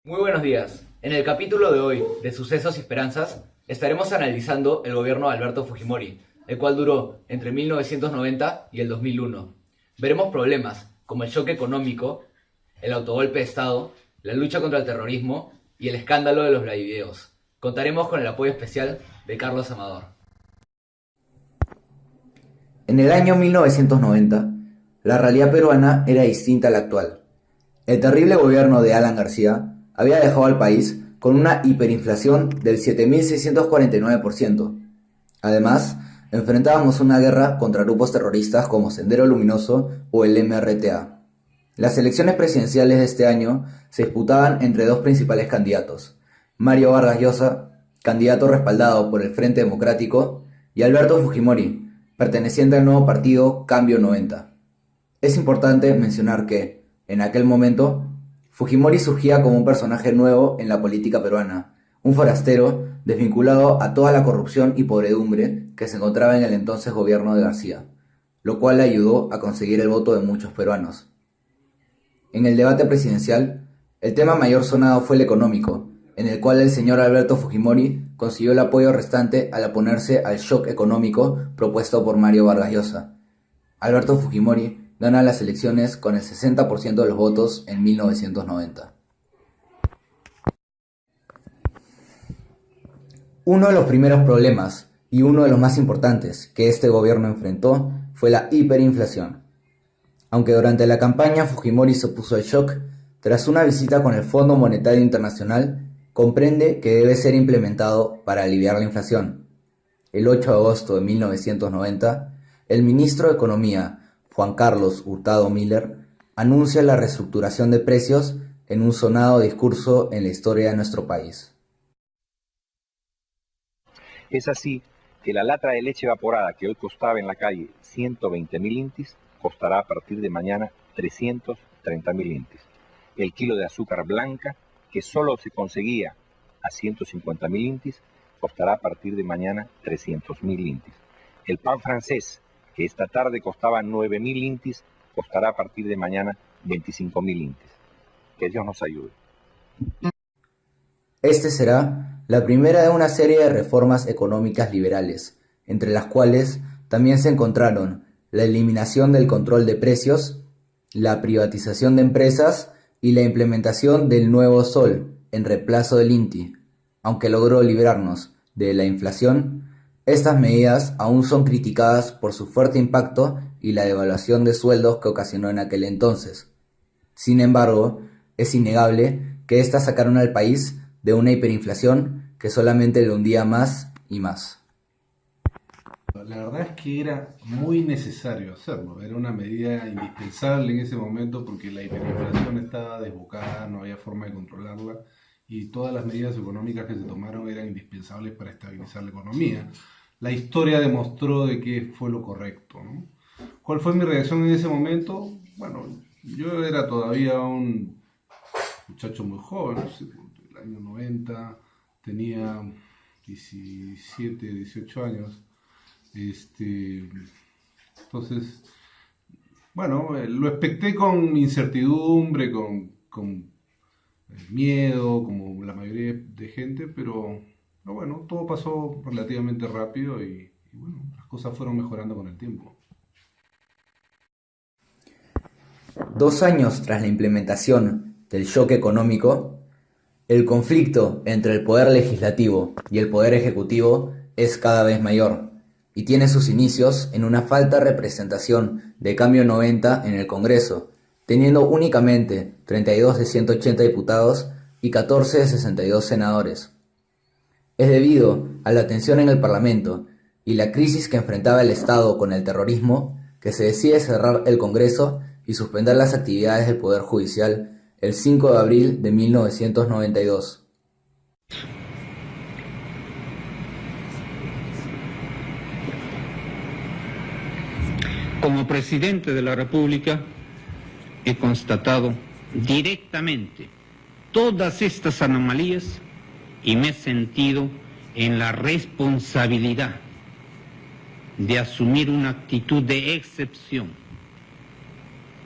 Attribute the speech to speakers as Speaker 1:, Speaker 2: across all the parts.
Speaker 1: Muy buenos días. En el capítulo de hoy de Sucesos y Esperanzas estaremos analizando el gobierno de Alberto Fujimori, el cual duró entre 1990 y el 2001. Veremos problemas como el shock económico, el autogolpe de Estado, la lucha contra el terrorismo y el escándalo de los Vladivideos. Contaremos con el apoyo especial de Carlos Amador.
Speaker 2: En el año 1990, la realidad peruana era distinta a la actual. El terrible gobierno de Alan García había dejado al país con una hiperinflación del 7.649%. Además, enfrentábamos una guerra contra grupos terroristas como Sendero Luminoso o el MRTA. Las elecciones presidenciales de este año se disputaban entre dos principales candidatos: Mario Vargas Llosa, candidato respaldado por el Frente Democrático, y Alberto Fujimori, perteneciente al nuevo partido Cambio 90. Es importante mencionar que, en aquel momento, Fujimori surgía como un personaje nuevo en la política peruana, un forastero desvinculado a toda la corrupción y podredumbre que se encontraba en el entonces gobierno de García, lo cual le ayudó a conseguir el voto de muchos peruanos. En el debate presidencial, el tema mayor sonado fue el económico, en el cual el señor Alberto Fujimori consiguió el apoyo restante al oponerse al shock económico propuesto por Mario Vargas Llosa. Alberto Fujimori gana las elecciones con el 60% de los votos en 1990. Uno de los primeros problemas, y uno de los más importantes, que este gobierno enfrentó fue la hiperinflación. Aunque durante la campaña Fujimori se opuso al shock, tras una visita con el Fondo Monetario Internacional, comprende que debe ser implementado para aliviar la inflación. El 8 de agosto de 1990, el ministro de Economía, Juan Carlos Hurtado Miller, anuncia la reestructuración de precios en un sonado discurso en la historia de nuestro país.
Speaker 3: Es así que la lata de leche evaporada que hoy costaba en la calle 120.000 intis, costará a partir de mañana 330.000 intis. El kilo de azúcar blanca, que solo se conseguía a 150.000 intis, costará a partir de mañana 300.000 intis. El pan francés, que esta tarde costaba 9.000 intis, costará a partir de mañana 25.000 intis. Que Dios nos ayude.
Speaker 2: Este será la primera de una serie de reformas económicas liberales, entre las cuales también se encontraron la eliminación del control de precios, la privatización de empresas y la implementación del nuevo sol en reemplazo del INTI. Aunque logró librarnos de la inflación, estas medidas aún son criticadas por su fuerte impacto y la devaluación de sueldos que ocasionó en aquel entonces. Sin embargo, es innegable que estas sacaron al país de una hiperinflación que solamente lo hundía más y más.
Speaker 4: La verdad es que era muy necesario hacerlo, era una medida indispensable en ese momento porque la hiperinflación estaba desbocada, no había forma de controlarla y todas las medidas económicas que se tomaron eran indispensables para estabilizar la economía. La historia demostró de que fue lo correcto, ¿no? ¿Cuál fue mi reacción en ese momento? Bueno, yo era todavía un muchacho muy joven, no sé, el año 90, tenía 17, 18 años. Entonces, bueno, lo expecté con incertidumbre, con miedo, como la mayoría de gente, pero bueno, todo pasó relativamente rápido y bueno, las cosas fueron mejorando con el tiempo.
Speaker 2: 2 años tras la implementación del shock económico, el conflicto entre el poder legislativo y el poder ejecutivo es cada vez mayor y tiene sus inicios en una falta de representación de Cambio 90 en el Congreso, teniendo únicamente 32 de 180 diputados y 14 de 62 senadores. Es debido a la tensión en el Parlamento y la crisis que enfrentaba el Estado con el terrorismo que se decide cerrar el Congreso y suspender las actividades del Poder Judicial el 5 de abril de 1992.
Speaker 5: Como presidente de la República, he constatado directamente todas estas anomalías y me he sentido en la responsabilidad de asumir una actitud de excepción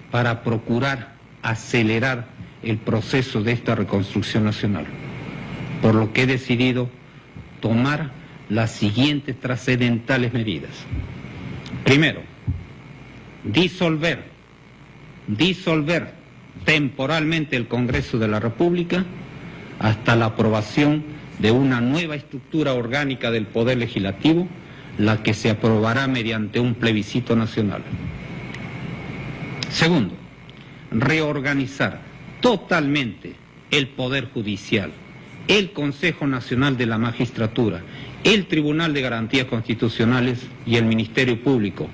Speaker 5: para procurar acelerar el proceso de esta reconstrucción nacional, por lo que he decidido tomar las siguientes trascendentales medidas. Primero, disolver temporalmente el Congreso de la República hasta la aprobación de una nueva estructura orgánica del Poder Legislativo, la que se aprobará mediante un plebiscito nacional. Segundo, reorganizar totalmente el Poder Judicial, el Consejo Nacional de la Magistratura, el Tribunal de Garantías Constitucionales y el Ministerio Público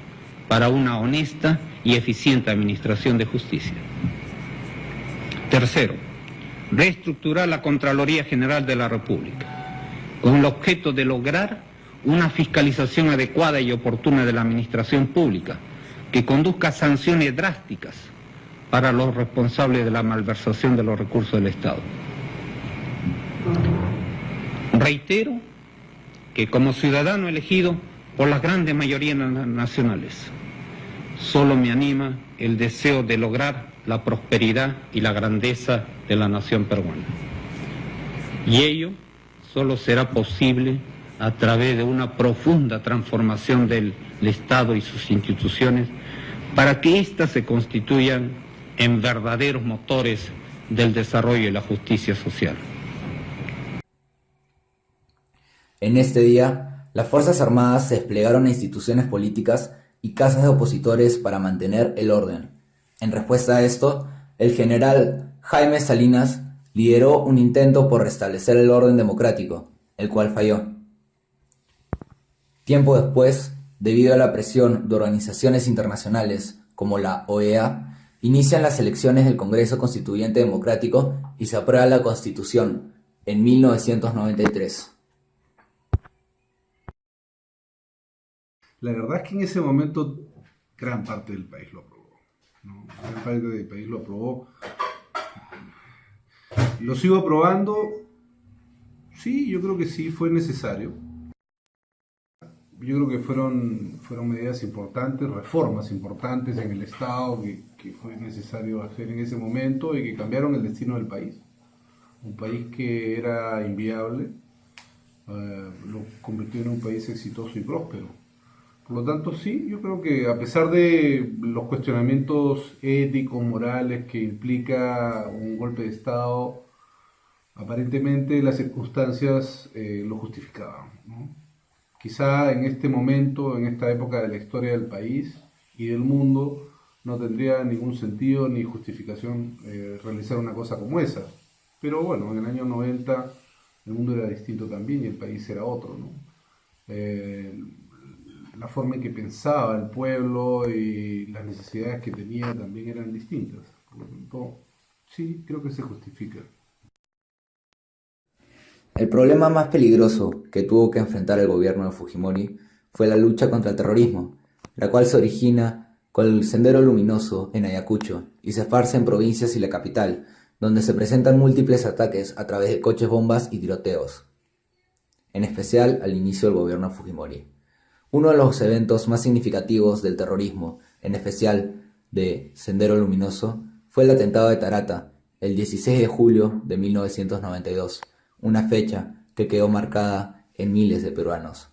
Speaker 5: para una honesta y eficiente administración de justicia. Tercero, reestructurar la Contraloría General de la República, con el objeto de lograr una fiscalización adecuada y oportuna de la administración pública, que conduzca a sanciones drásticas para los responsables de la malversación de los recursos del Estado. Reitero que como ciudadano elegido por las grandes mayorías nacionales, solo me anima el deseo de lograr la prosperidad y la grandeza de la nación peruana. Y ello solo será posible a través de una profunda transformación del Estado y sus instituciones para que éstas se constituyan en verdaderos motores del desarrollo y la justicia social.
Speaker 2: En este día, las Fuerzas Armadas se desplegaron a instituciones políticas y casas de opositores para mantener el orden. En respuesta a esto, el general Jaime Salinas lideró un intento por restablecer el orden democrático, el cual falló. Tiempo después, debido a la presión de organizaciones internacionales como la OEA, inician las elecciones del Congreso Constituyente Democrático y se aprueba la Constitución en 1993.
Speaker 4: La verdad es que en ese momento gran parte del país lo aprobó, ¿no? Gran parte del país lo aprobó. ¿Lo sigo aprobando? Sí, yo creo que sí, fue necesario. Yo creo que fueron medidas importantes, reformas importantes en el Estado que fue necesario hacer en ese momento y que cambiaron el destino del país. Un país que era inviable, lo convirtió en un país exitoso y próspero. Por lo tanto, sí, yo creo que a pesar de los cuestionamientos éticos, morales que implica un golpe de Estado, aparentemente las circunstancias lo justificaban, ¿no? Quizá en este momento, en esta época de la historia del país y del mundo, no tendría ningún sentido ni justificación realizar una cosa como esa. Pero bueno, en el año 90 el mundo era distinto también y el país era otro, ¿no? La forma en que pensaba el pueblo y las necesidades que tenía también eran distintas. Por lo tanto, sí, creo que se justifica.
Speaker 2: El problema más peligroso que tuvo que enfrentar el gobierno de Fujimori fue la lucha contra el terrorismo, la cual se origina con el Sendero Luminoso en Ayacucho y se esparce en provincias y la capital, donde se presentan múltiples ataques a través de coches bombas y tiroteos, en especial al inicio del gobierno de Fujimori. Uno de los eventos más significativos del terrorismo, en especial de Sendero Luminoso, fue el atentado de Tarata, el 16 de julio de 1992, una fecha que quedó marcada en miles de peruanos.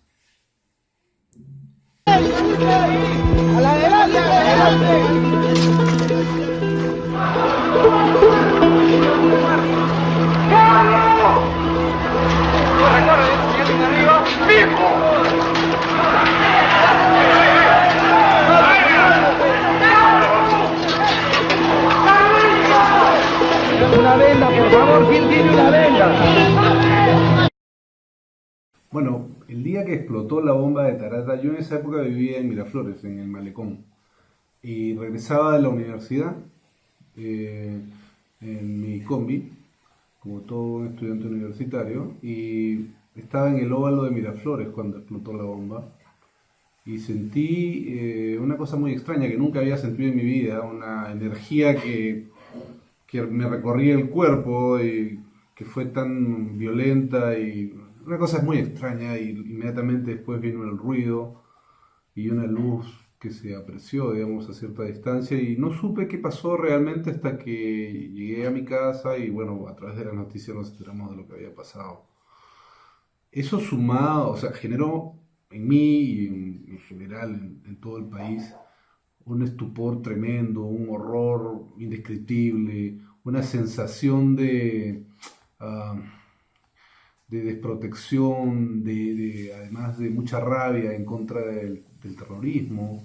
Speaker 6: Una venda, por favor, ¿quién tiene una venda?
Speaker 4: Bueno, el día que explotó la bomba de Tarata, yo en esa época vivía en Miraflores, en el Malecón, y regresaba de la universidad en mi combi, como todo un estudiante universitario, y estaba en el óvalo de Miraflores cuando explotó la bomba, y sentí una cosa muy extraña que nunca había sentido en mi vida, una energía que me recorría el cuerpo y que fue tan violenta y una cosa muy extraña, y inmediatamente después vino el ruido y una luz que se apreció, digamos, a cierta distancia, y no supe qué pasó realmente hasta que llegué a mi casa y bueno, a través de las noticias nos enteramos de lo que había pasado. Eso sumado, o sea, generó en mí y en general en todo el país un estupor tremendo, un horror indescriptible, una sensación ah, de desprotección, además de mucha rabia en contra del terrorismo,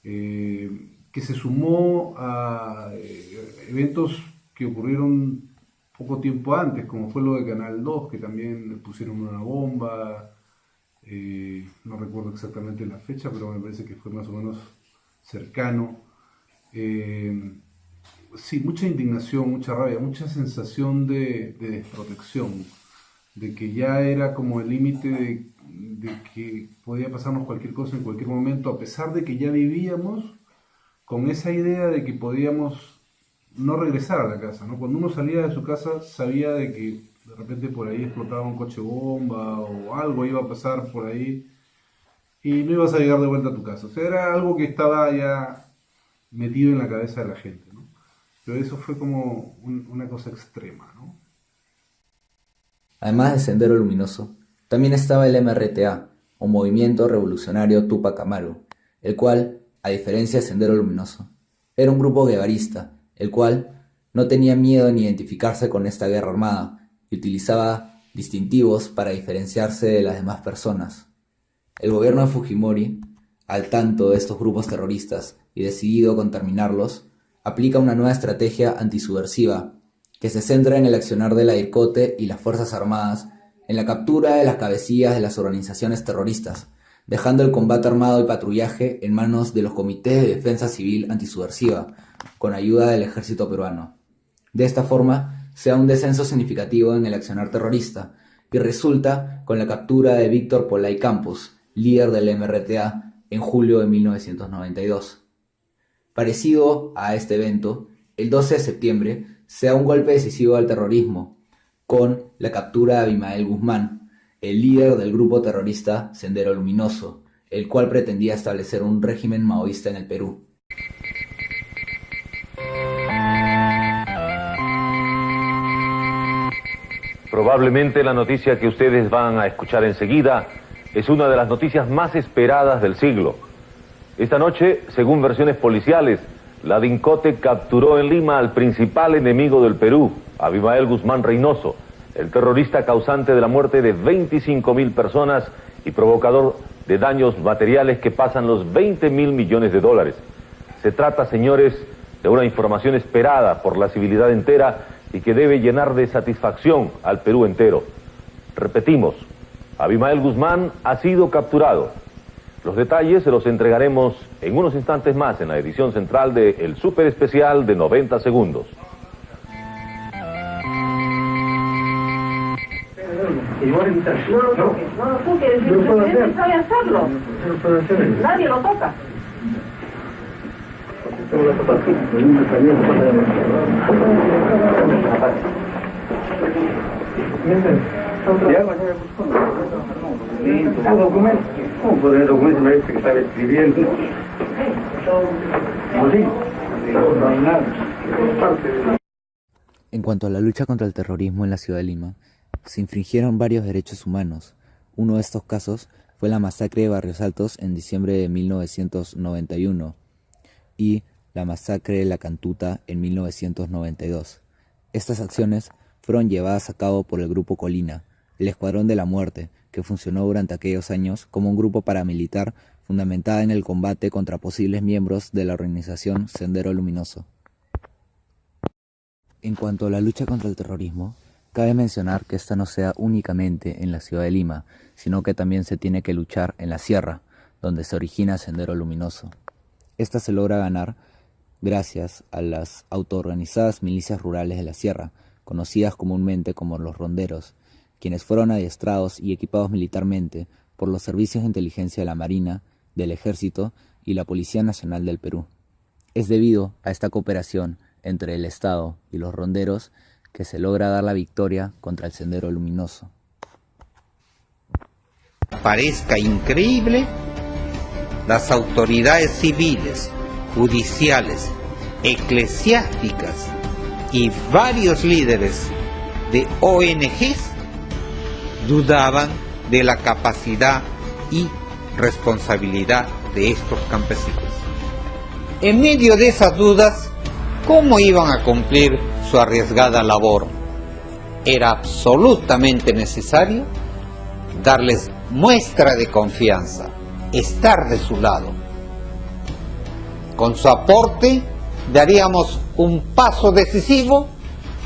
Speaker 4: que se sumó a eventos que ocurrieron poco tiempo antes, como fue lo de Canal 2, que también pusieron una bomba, no recuerdo exactamente la fecha, pero me parece que fue más o menos cercano. Sí, mucha indignación, mucha rabia, mucha sensación de desprotección, de que ya era como el límite de que podía pasarnos cualquier cosa en cualquier momento, a pesar de que ya vivíamos con esa idea de que podíamos no regresar a la casa, ¿no? Cuando uno salía de su casa sabía de que de repente por ahí explotaba un coche bomba o algo iba a pasar por ahí y no ibas a llegar de vuelta a tu casa. O sea, era algo que estaba ya metido en la cabeza de la gente, ¿no? Pero eso fue como una cosa extrema, ¿no?
Speaker 2: Además de Sendero Luminoso, también estaba el MRTA, o Movimiento Revolucionario Tupac Amaru, el cual, a diferencia de Sendero Luminoso, era un grupo guevarista, el cual no tenía miedo en identificarse con esta guerra armada y utilizaba distintivos para diferenciarse de las demás personas. El gobierno de Fujimori, al tanto de estos grupos terroristas y decidido con terminarlos, aplica una nueva estrategia antisubversiva que se centra en el accionar de la DIRCOTE y las Fuerzas Armadas en la captura de las cabecillas de las organizaciones terroristas, dejando el combate armado y patrullaje en manos de los comités de defensa civil antisubversiva, con ayuda del ejército peruano. De esta forma, se da un descenso significativo en el accionar terrorista y resulta con la captura de Víctor Polay Campos, líder del MRTA, en julio de 1992. Parecido a este evento, el 12 de septiembre se da un golpe decisivo al terrorismo, con la captura de Abimael Guzmán, el líder del grupo terrorista Sendero Luminoso, el cual pretendía establecer un régimen maoísta en el Perú.
Speaker 7: Probablemente la noticia que ustedes van a escuchar enseguida es una de las noticias más esperadas del siglo. Esta noche, según versiones policiales, la DINCOTE capturó en Lima al principal enemigo del Perú, Abimael Guzmán Reynoso, el terrorista causante de la muerte de 25.000 personas y provocador de daños materiales que pasan los 20.000 millones de dólares. Se trata, señores, de una información esperada por la civilidad entera y que debe llenar de satisfacción al Perú entero. Repetimos, Abimael Guzmán ha sido capturado. Los detalles se los entregaremos en unos instantes más en la edición central de El Súper Especial de 90 segundos.
Speaker 6: No lo toques, el presidente sabe hacerlo. Nadie lo toca.
Speaker 8: ¿Cómo poder documento me dice que estaba escribiendo?
Speaker 2: En cuanto a la lucha contra el terrorismo en la ciudad de Lima, se infringieron varios derechos humanos. Uno de estos casos fue la masacre de Barrios Altos en diciembre de 1991 y la masacre de La Cantuta en 1992. Estas acciones fueron llevadas a cabo por el Grupo Colina, el Escuadrón de la Muerte, que funcionó durante aquellos años como un grupo paramilitar fundamentada en el combate contra posibles miembros de la organización Sendero Luminoso. En cuanto a la lucha contra el terrorismo, cabe mencionar que esta no se da únicamente en la ciudad de Lima, sino que también se tiene que luchar en la sierra, donde se origina Sendero Luminoso. Esta se logra ganar gracias a las autoorganizadas milicias rurales de la sierra, conocidas comúnmente como los ronderos, quienes fueron adiestrados y equipados militarmente por los servicios de inteligencia de la Marina, del Ejército y la Policía Nacional del Perú. Es debido a esta cooperación entre el Estado y los ronderos que se logra dar la victoria contra el Sendero Luminoso.
Speaker 9: Parezca increíble, las autoridades civiles, judiciales, eclesiásticas y varios líderes de ONGs dudaban de la capacidad y responsabilidad de estos campesinos. En medio de esas dudas, ¿cómo iban a cumplir su arriesgada labor? Era absolutamente necesario darles muestra de confianza, estar de su lado. Con su aporte daríamos un paso decisivo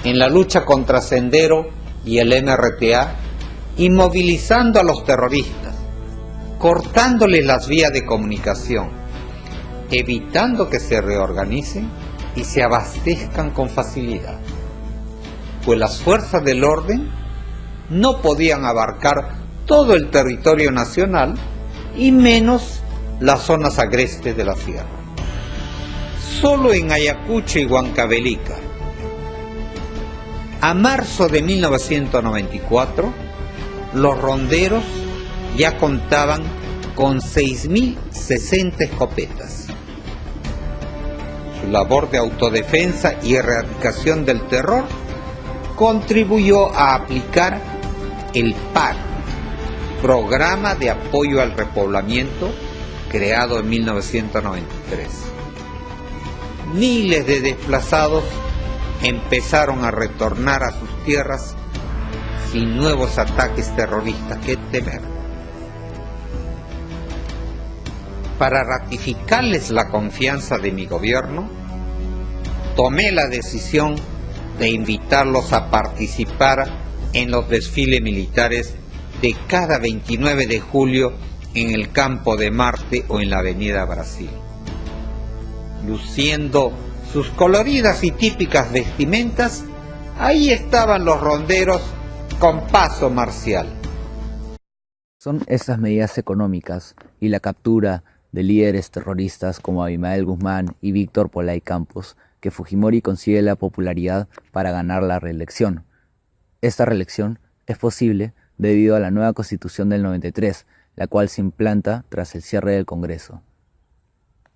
Speaker 9: en la lucha contra Sendero y el MRTA, inmovilizando a los terroristas, cortándoles las vías de comunicación, evitando que se reorganicen y se abastezcan con facilidad, pues las fuerzas del orden no podían abarcar todo el territorio nacional y menos las zonas agrestes de la sierra. Solo en Ayacucho y Huancavelica. A marzo de 1994, los ronderos ya contaban con 6.060 escopetas. Su labor de autodefensa y erradicación del terror contribuyó a aplicar el PAC, Programa de Apoyo al Repoblamiento, creado en 1993. Miles de desplazados empezaron a retornar a sus tierras sin nuevos ataques terroristas que temer. Para ratificarles la confianza de mi gobierno, tomé la decisión de invitarlos a participar en los desfiles militares de cada 29 de julio en el Campo de Marte o en la Avenida Brasil. Luciendo sus coloridas y típicas vestimentas, ahí estaban los ronderos con paso marcial.
Speaker 2: Son estas medidas económicas y la captura de líderes terroristas como Abimael Guzmán y Víctor Polay Campos que Fujimori consigue la popularidad para ganar la reelección. Esta reelección es posible debido a la nueva Constitución del 93, la cual se implanta tras el cierre del Congreso.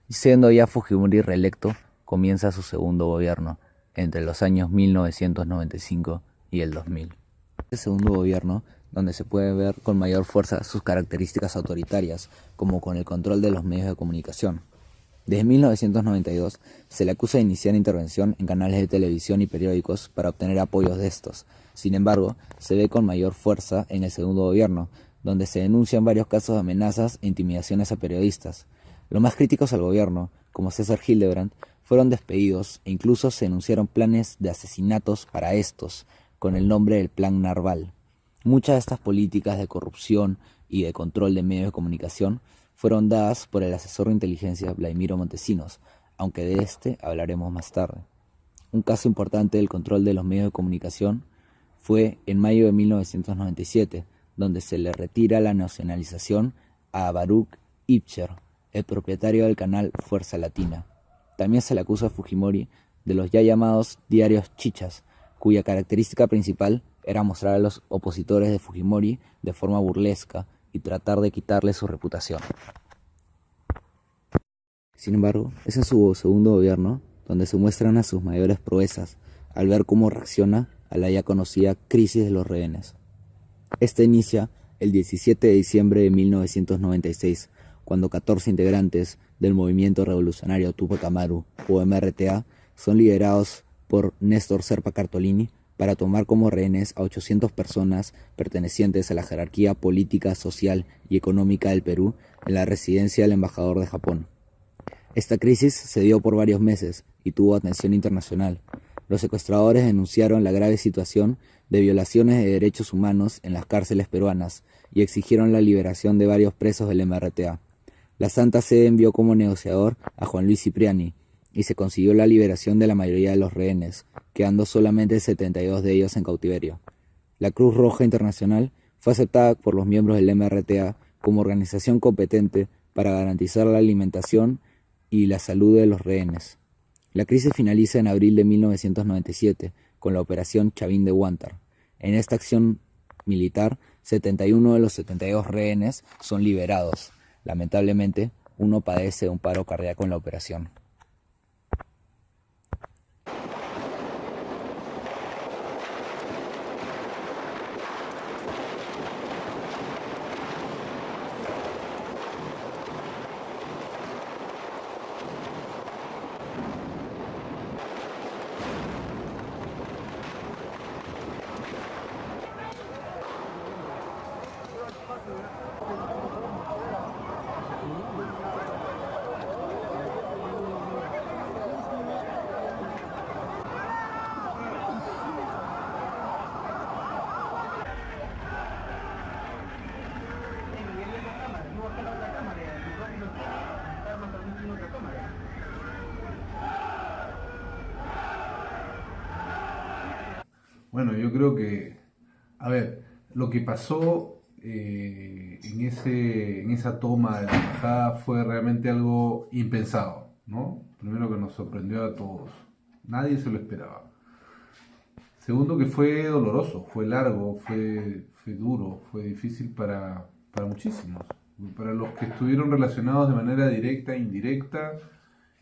Speaker 2: Siendo ya Fujimori reelecto, comienza su segundo gobierno, entre los años 1995 y el 2000. Este segundo gobierno, donde se puede ver con mayor fuerza sus características autoritarias, como con el control de los medios de comunicación. Desde 1992 se le acusa de iniciar intervención en canales de televisión y periódicos para obtener apoyos de estos. Sin embargo, se ve con mayor fuerza en el segundo gobierno, donde se denuncian varios casos de amenazas e intimidaciones a periodistas. Los más críticos al gobierno, como César Hildebrand, fueron despedidos e incluso se denunciaron planes de asesinatos para estos, con el nombre del Plan Narval. Muchas de estas políticas de corrupción y de control de medios de comunicación fueron dadas por el asesor de inteligencia Vladimiro Montesinos, aunque de este hablaremos más tarde. Un caso importante del control de los medios de comunicación fue en mayo de 1997, donde se le retira la nacionalización a Baruch Ibcher, el propietario del canal Fuerza Latina. También se le acusa a Fujimori de los ya llamados diarios chichas, cuya característica principal era mostrar a los opositores de Fujimori de forma burlesca y tratar de quitarle su reputación. Sin embargo, es en su segundo gobierno donde se muestran a sus mayores proezas al ver cómo reacciona a la ya conocida crisis de los rehenes. Esta inicia el 17 de diciembre de 1996, cuando 14 integrantes del Movimiento Revolucionario Tupac Amaru, o MRTA, son liderados por Néstor Serpa Cartolini para tomar como rehenes a 800 personas pertenecientes a la jerarquía política, social y económica del Perú en la residencia del embajador de Japón. Esta crisis se dio por varios meses y tuvo atención internacional. Los secuestradores denunciaron la grave situación de violaciones de derechos humanos en las cárceles peruanas y exigieron la liberación de varios presos del MRTA. La Santa Sede envió como negociador a Juan Luis Cipriani y se consiguió la liberación de la mayoría de los rehenes, quedando solamente 72 de ellos en cautiverio. La Cruz Roja Internacional fue aceptada por los miembros del MRTA como organización competente para garantizar la alimentación y la salud de los rehenes. La crisis finaliza en abril de 1997 con la operación Chavín de Huántar. En esta acción militar, 71 de los 72 rehenes son liberados. Lamentablemente, uno padece un paro cardíaco en la operación.
Speaker 4: Bueno, yo creo que, a ver, lo que pasó en esa toma de la embajada fue realmente algo impensado, ¿no? Primero, que nos sorprendió a todos, nadie se lo esperaba. Segundo, que fue doloroso, fue largo, fue duro, fue difícil para muchísimos, para los que estuvieron relacionados de manera directa e indirecta,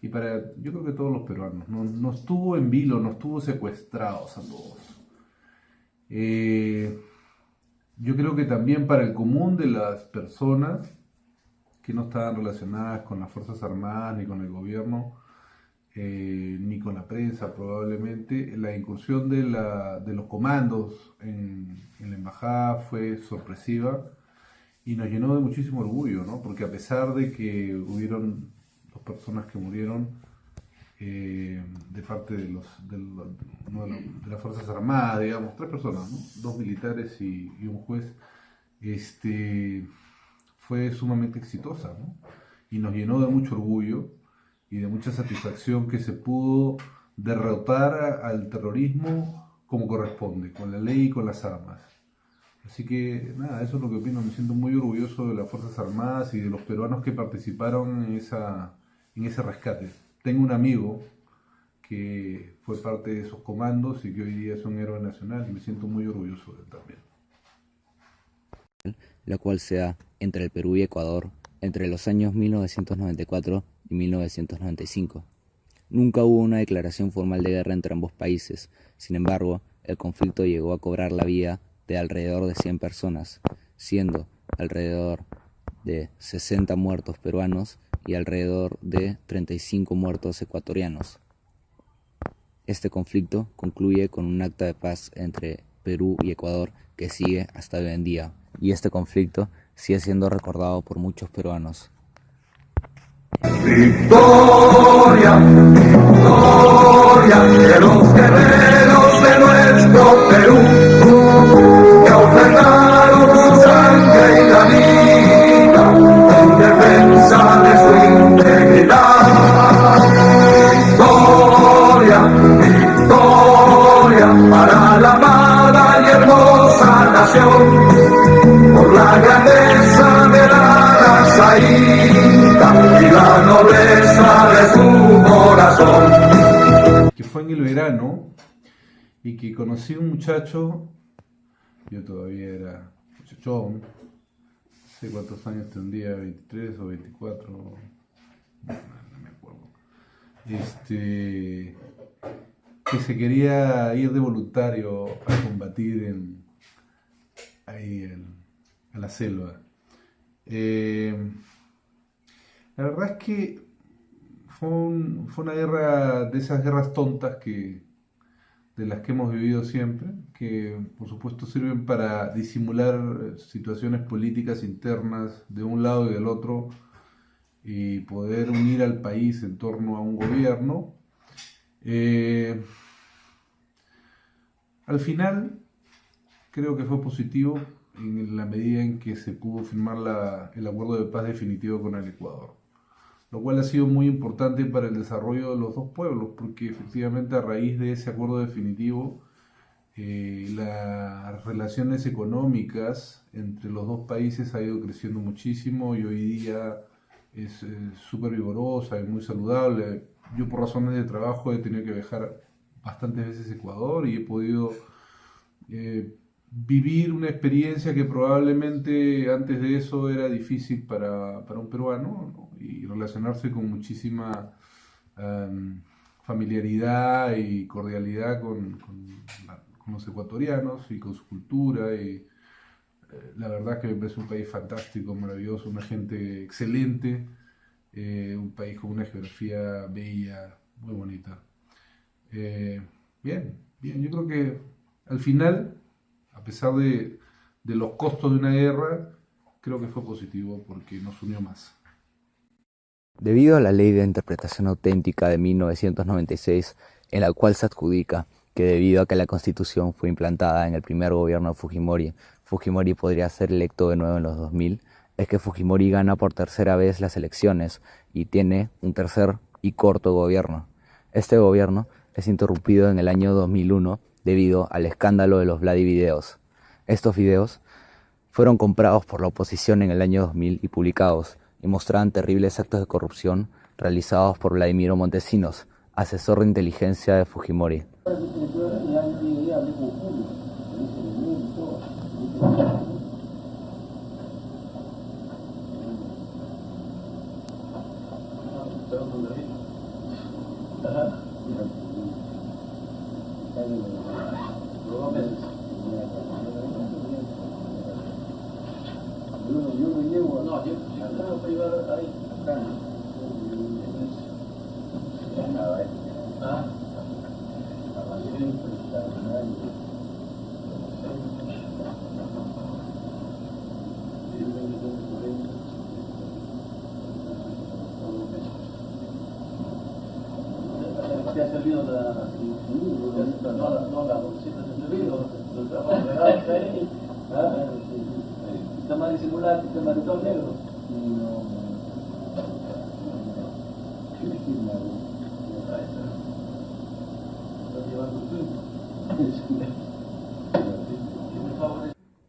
Speaker 4: y para, yo creo que todos los peruanos. No estuvo en vilo, no estuvo secuestrados a todos. Yo creo que también para el común de las personas que no estaban relacionadas con las Fuerzas Armadas, ni con el gobierno, ni con la prensa probablemente, la incursión de los comandos en la embajada fue sorpresiva y nos llenó de muchísimo orgullo, ¿no? Porque a pesar de que hubieron 2 personas que murieron de parte de las Fuerzas Armadas, digamos, 3 personas, ¿no? 2 militares y un juez, fue sumamente exitosa, ¿no? Y nos llenó de mucho orgullo y de mucha satisfacción que se pudo derrotar al terrorismo como corresponde, con la ley y con las armas. Así que nada, eso es lo que opino. Me siento muy orgulloso de las Fuerzas Armadas y de los peruanos que participaron en ese rescate. Tengo un amigo que fue parte de esos comandos y que hoy día es un héroe nacional y me siento muy orgulloso de él también.
Speaker 2: La cual se da entre el Perú y Ecuador entre los años 1994 y 1995. Nunca hubo una declaración formal de guerra entre ambos países. Sin embargo, el conflicto llegó a cobrar la vida de alrededor de 100 personas, siendo alrededor de 60 muertos peruanos y alrededor de 35 muertos ecuatorianos. Este conflicto concluye con un acta de paz entre Perú y Ecuador que sigue hasta hoy en día, y este conflicto sigue siendo recordado por muchos peruanos.
Speaker 10: Victoria, victoria de los guerreros de nuestro Perú, que ofrendaron su sangre y la vida en defensa de su integridad. Victoria, victoria para la amada y hermosa nación, por la grandeza de la raza inca y la nobleza de su corazón.
Speaker 4: Que fue en el verano y que conocí a un muchacho, yo todavía era muchachón, no sé cuántos años tendría, 23 o 24, no me acuerdo, que se quería ir de voluntario a combatir a la selva. La verdad es que fue una guerra de esas guerras tontas de las que hemos vivido siempre, que por supuesto sirven para disimular situaciones políticas internas de un lado y del otro y poder unir al país en torno a un gobierno. Al final creo que fue positivo en la medida en que se pudo firmar el acuerdo de paz definitivo con el Ecuador, lo cual ha sido muy importante para el desarrollo de los 2 pueblos, porque efectivamente a raíz de ese acuerdo definitivo las relaciones económicas entre los 2 países ha ido creciendo muchísimo y hoy día es súper vigorosa y muy saludable. Yo por razones de trabajo he tenido que viajar bastantes veces a Ecuador y he podido vivir una experiencia que probablemente antes de eso era difícil para un peruano, ¿no? Y relacionarse con muchísima familiaridad y cordialidad con los ecuatorianos y con su cultura. Y la verdad que me parece un país fantástico, maravilloso, una gente excelente, un país con una geografía bella, muy bonita. Bien, yo creo que al final, a pesar de los costos de una guerra, creo que fue positivo porque nos unió más.
Speaker 2: Debido a la Ley de Interpretación Auténtica de 1996, en la cual se adjudica que debido a que la Constitución fue implantada en el primer gobierno de Fujimori, Fujimori podría ser electo de nuevo en los 2000, es que Fujimori gana por tercera vez las elecciones y tiene un tercer y corto gobierno. Este gobierno es interrumpido en el año 2001 debido al escándalo de los Vladi videos. Estos videos fueron comprados por la oposición en el año 2000 y publicados, y mostraban terribles actos de corrupción realizados por Vladimiro Montesinos, asesor de inteligencia de Fujimori.
Speaker 6: ¿Te ha servido la bolsita de servido? ¿Los trabajos regados ahí? ¿Sistema de simular, sistema de todo negro?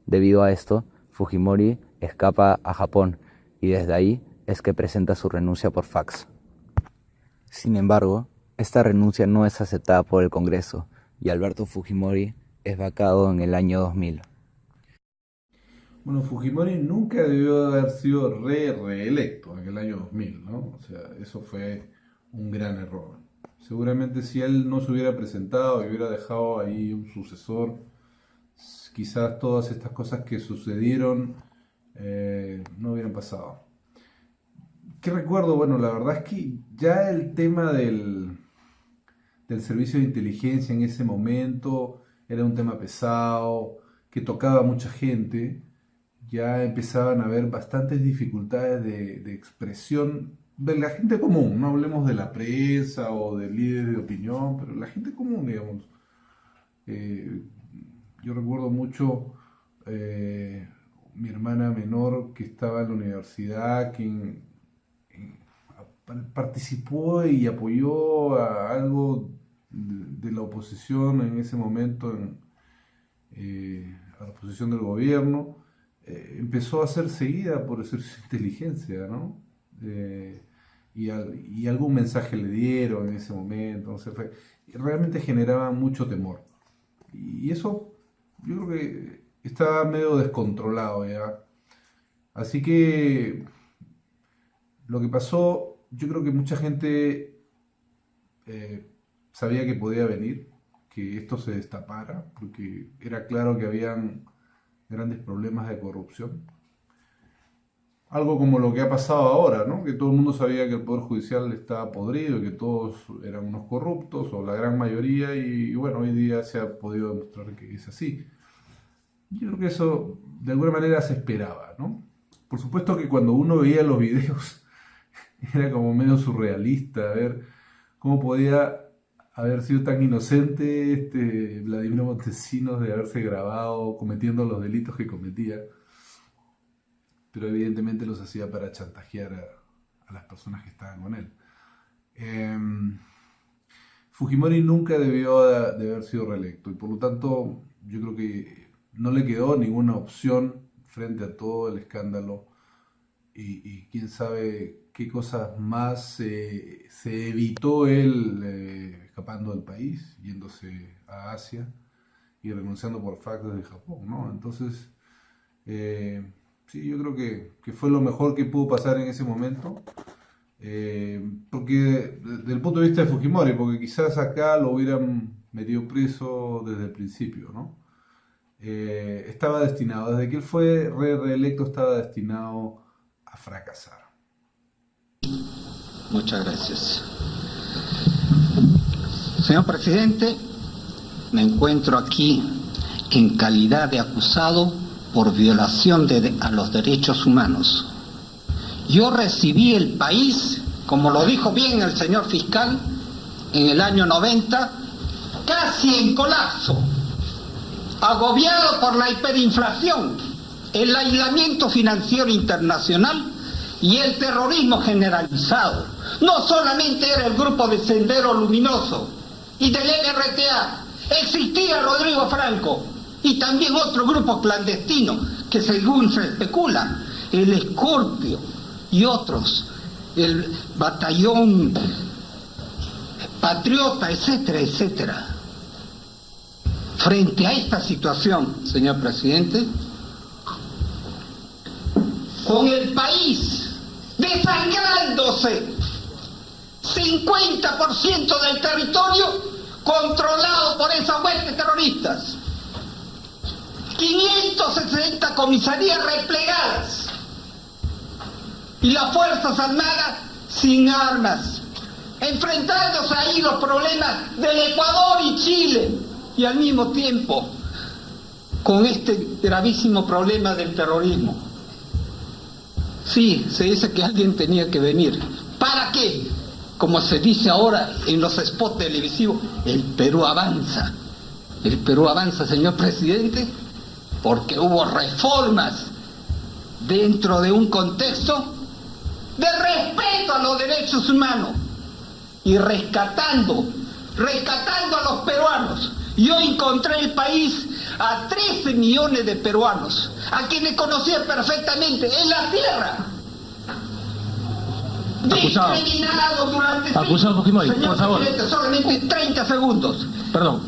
Speaker 2: Debido a esto, Fujimori escapa a Japón y desde ahí es que presenta su renuncia por fax. Sin embargo, esta renuncia no es aceptada por el Congreso y Alberto Fujimori es vacado en el año 2000.
Speaker 4: Bueno, Fujimori nunca debió haber sido reelecto en el año 2000, ¿no? O sea, eso fue un gran error. Seguramente si él no se hubiera presentado y hubiera dejado ahí un sucesor, quizás todas estas cosas que sucedieron no hubieran pasado. ¿Qué recuerdo? Bueno, la verdad es que ya el tema del servicio de inteligencia en ese momento era un tema pesado, que tocaba a mucha gente. Ya empezaban a haber bastantes dificultades de expresión de la gente común. No hablemos de la prensa o de líderes de opinión, pero la gente común, digamos. Yo recuerdo mucho mi hermana menor que estaba en la universidad, quien participó y apoyó a algo de la oposición en ese momento, a la oposición del gobierno. Empezó a ser seguida por el servicio de inteligencia, ¿no? Y algún mensaje le dieron en ese momento, no sé, realmente generaba mucho temor. Y eso yo creo que estaba medio descontrolado ya. Así que lo que pasó, yo creo que mucha gente sabía que podía venir, que esto se destapara, porque era claro que habían grandes problemas de corrupción. Algo como lo que ha pasado ahora, ¿no? Que todo el mundo sabía que el Poder Judicial estaba podrido y que todos eran unos corruptos, o la gran mayoría, y bueno, hoy día se ha podido demostrar que es así. Yo creo que eso de alguna manera se esperaba, ¿no? Por supuesto que cuando uno veía los videos era como medio surrealista, a ver cómo podía haber sido tan inocente Vladimiro Montesinos de haberse grabado cometiendo los delitos que cometía, pero evidentemente los hacía para chantajear a las personas que estaban con él. Fujimori nunca debió de haber sido reelecto y por lo tanto yo creo que no le quedó ninguna opción frente a todo el escándalo y quién sabe qué cosas más se evitó él escapando del país, yéndose a Asia y renunciando por fax desde Japón, ¿no? Entonces, sí, yo creo que fue lo mejor que pudo pasar en ese momento, porque desde el punto de vista de Fujimori, porque quizás acá lo hubieran metido preso desde el principio, ¿no? Estaba destinado, desde que él fue reelecto, estaba destinado a fracasar.
Speaker 9: Muchas gracias. Señor presidente, me encuentro aquí en calidad de acusado por violación a los derechos humanos. Yo recibí el país, como lo dijo bien el señor fiscal, en el año 90, casi en colapso, agobiado por la hiperinflación, el aislamiento financiero internacional y el terrorismo generalizado. No solamente era el grupo de Sendero Luminoso y del NRTA, existía Rodrigo Franco y también otro grupo clandestino que, según se especula, el Escorpio y otros, el Batallón Patriota, etcétera, etcétera. Frente a esta situación, señor presidente, con el país desangrándose, 50% del territorio controlado por esas huestes terroristas, 560 comisarías replegadas y las Fuerzas Armadas sin armas, enfrentándose ahí los problemas del Ecuador y Chile, y al mismo tiempo con este gravísimo problema del terrorismo. Sí, se dice que alguien tenía que venir. ¿Para qué? Como se dice ahora en los spots televisivos, el Perú avanza. El Perú avanza, señor presidente, porque hubo reformas dentro de un contexto de respeto a los derechos humanos y rescatando a los peruanos. Yo encontré el país a 13 millones de peruanos, a quienes conocía perfectamente en la tierra. Discriminados durante...
Speaker 11: Acusado Fujimori,
Speaker 9: señor
Speaker 11: por favor.
Speaker 9: presidente, solamente 30 segundos.
Speaker 11: Perdón.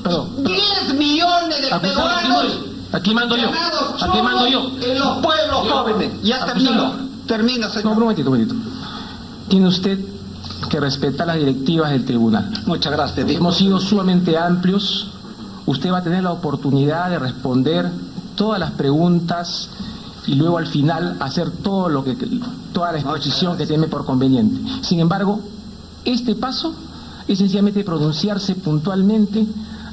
Speaker 9: 10 millones de
Speaker 11: Acusado
Speaker 9: peruanos...
Speaker 11: Fujimori, aquí mando yo.
Speaker 9: En los pueblos jóvenes. Ya termino, señor.
Speaker 11: No, un momentito. Tiene usted que respetar las directivas del tribunal.
Speaker 9: Muchas gracias.
Speaker 11: Hemos sido sumamente amplios. Usted va a tener la oportunidad de responder todas las preguntas y luego al final hacer toda la exposición que tiene por conveniente. Sin embargo, este paso es sencillamente pronunciarse puntualmente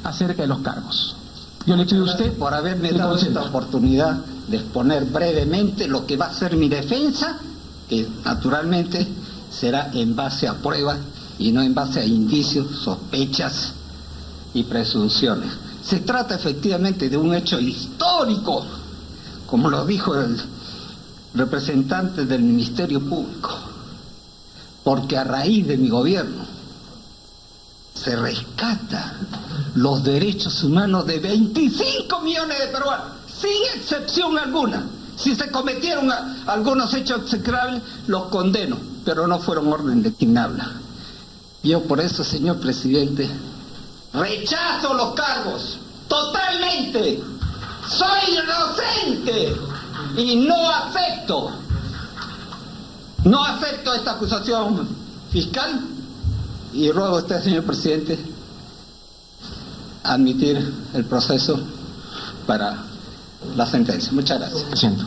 Speaker 11: acerca de los cargos. Yo le pido a usted
Speaker 9: por haberme dado esta oportunidad de exponer brevemente lo que va a ser mi defensa, que naturalmente será en base a pruebas y no en base a indicios, sospechas y presunciones. Se trata efectivamente de un hecho histórico, como lo dijo el representante del Ministerio Público, porque a raíz de mi gobierno se rescata los derechos humanos de 25 millones de peruanos, sin excepción alguna. Si se cometieron algunos hechos execrables, los condeno, pero no fueron orden de quien habla. Yo por eso, señor presidente, rechazo los cargos, totalmente. Soy inocente y no acepto esta acusación fiscal y ruego a usted, señor presidente, admitir el proceso para la sentencia. Muchas gracias.
Speaker 11: Siento.